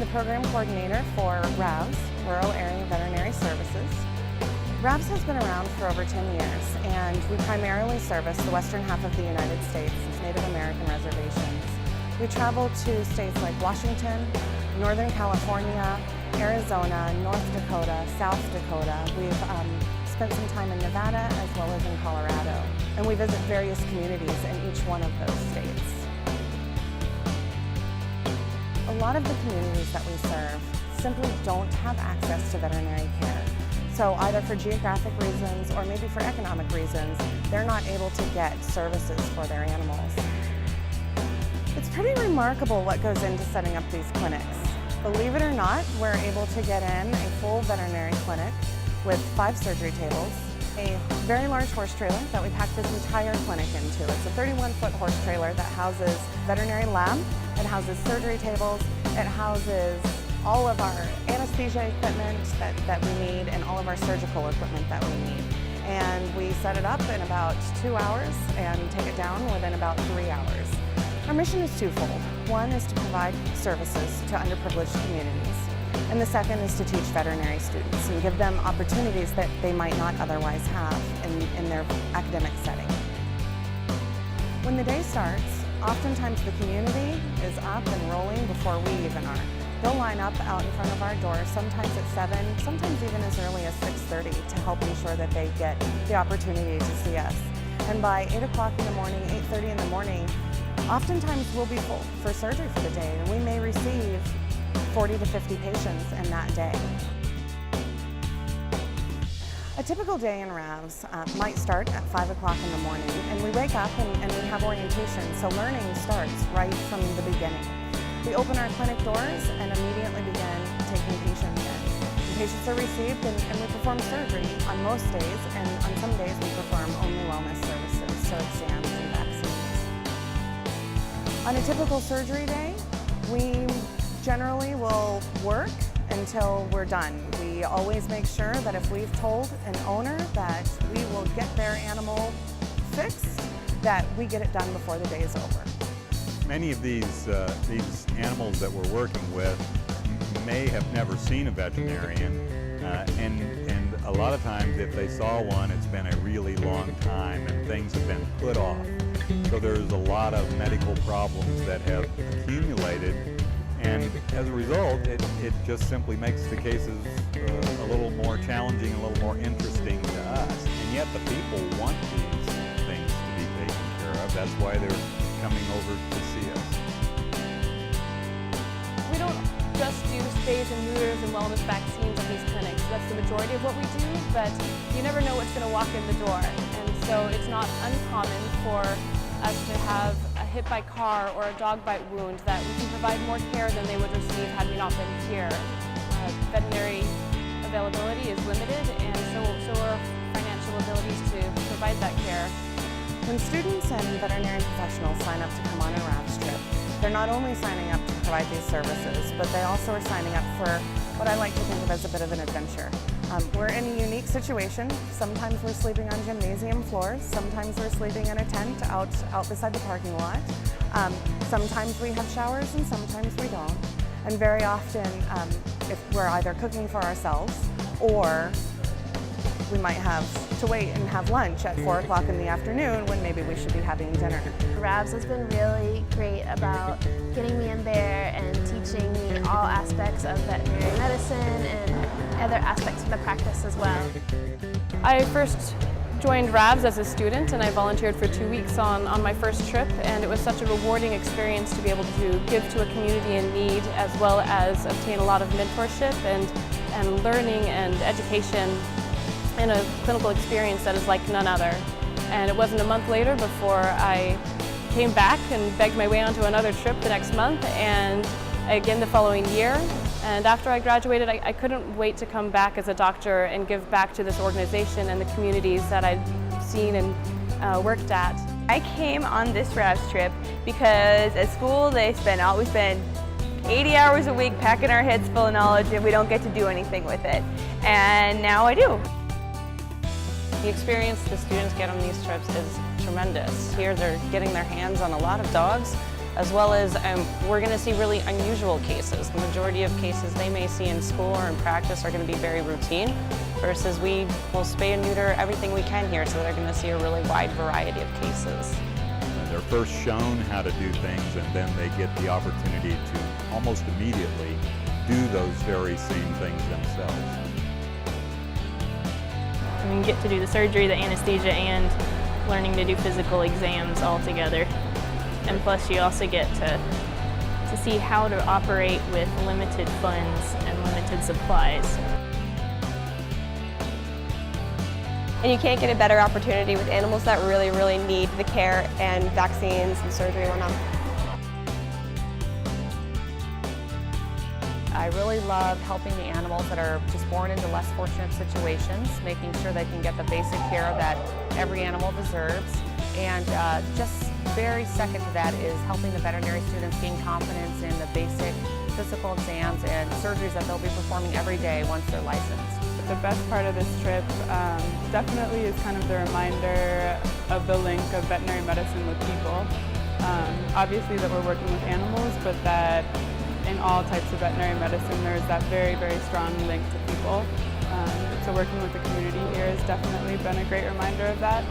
the program coordinator for RAVS, Rural Area Veterinary Services. RAVS has been around for over 10 years, and we primarily service the western half of the United States, its Native American reservations. We travel to states like Washington, Northern California, Arizona, North Dakota, South Dakota. We've spent some time in Nevada as well as in Colorado, and we visit various communities in each one of those states. A lot of the communities that we serve simply don't have access to veterinary care. So either for geographic reasons or maybe for economic reasons, they're not able to get services for their animals. It's pretty remarkable what goes into setting up these clinics. Believe it or not, we're able to get in a full veterinary clinic with 5 surgery tables, a very large horse trailer that we pack this entire clinic into. It's a 31-foot horse trailer that houses veterinary lab, it houses surgery tables, it houses all of our anesthesia equipment that we need and all of our surgical equipment that we need. And we set it up in about 2 hours and take it down within about 3 hours. Our mission is twofold. One is to provide services to underprivileged communities, and the second is to teach veterinary students and give them opportunities that they might not otherwise have in their academic setting. When the day starts, oftentimes the community is up and rolling before we even are. They'll line up out in front of our door, sometimes at 7, sometimes even as early as 6:30 to help ensure that they get the opportunity to see us. And by 8 o'clock in the morning, 8:30 in the morning, oftentimes we'll be full for surgery for the day, and we may receive 40 to 50 patients in that day. A typical day in RAVS might start at 5 o'clock in the morning, and we wake up and we have orientation, so learning starts right from the beginning. We open our clinic doors and immediately begin taking patients in. The patients are received and we perform surgery on most days, and on some days we perform only wellness services, so exams and vaccines. On a typical surgery day, we generally will work until we're done. We always make sure that if we've told an owner that we will get their animal fixed, that we get it done before the day is over. Many of these animals that we're working with may have never seen a veterinarian, and a lot of times if they saw one, it's been a really long time and things have been put off. So there's a lot of medical problems that have accumulated, and as a result, it just simply makes the cases a little more challenging, a little more interesting to us. And yet the people want these things to be taken care of. That's why they're coming over to see us. We don't just do stays and neuters and wellness vaccines at these clinics. That's the majority of what we do, but you never know what's going to walk in the door. And so it's not uncommon for us to have a hit by car or a dog bite wound that we can provide more care than they would receive had we not been here. Veterinary availability is limited, and so are financial abilities to provide that care. When students and veterinary professionals sign up to come on a RAVS trip, they're not only signing up to provide these services, but they also are signing up for what I like to think of as a bit of an adventure. We're in a unique situation. Sometimes we're sleeping on gymnasium floors, sometimes we're sleeping in a tent out beside the parking lot. Sometimes we have showers and sometimes we don't. And very often, if we're either cooking for ourselves or we might have to wait and have lunch at 4 o'clock in the afternoon when maybe we should be having dinner. RAVS has been really great about getting me in there and teaching me all aspects of veterinary medicine and other aspects of the practice as well. I first joined RAVS as a student, and I volunteered for 2 weeks on my first trip, and it was such a rewarding experience to be able to give to a community in need, as well as obtain a lot of mentorship and learning and education in a clinical experience that is like none other. And it wasn't a month later before I came back and begged my way onto another trip the next month, and again the following year. And after I graduated, I couldn't wait to come back as a doctor and give back to this organization and the communities that I'd seen and worked at. I came on this RAVS trip because at school they always spend 80 hours a week packing our heads full of knowledge, and we don't get to do anything with it. And now I do. The experience the students get on these trips is tremendous. Here they're getting their hands on a lot of dogs as well as we're going to see really unusual cases. The majority of cases they may see in school or in practice are going to be very routine, versus we will spay and neuter everything we can here, so they're going to see a really wide variety of cases. They're first shown how to do things, and then they get the opportunity to almost immediately do those very same things themselves. And you get to do the surgery, the anesthesia, and learning to do physical exams all together. And plus you also get to see how to operate with limited funds and limited supplies. And you can't get a better opportunity with animals that really, really need the care and vaccines and surgery and whatnot. I really love helping the animals that are just born into less fortunate situations, making sure they can get the basic care that every animal deserves. And just very second to that is helping the veterinary students gain confidence in the basic physical exams and surgeries that they'll be performing every day once they're licensed. The best part of this trip definitely is kind of the reminder of the link of veterinary medicine with people. Obviously that we're working with animals, but that in all types of veterinary medicine there's that very, very strong link to people. So working with the community here has definitely been a great reminder of that.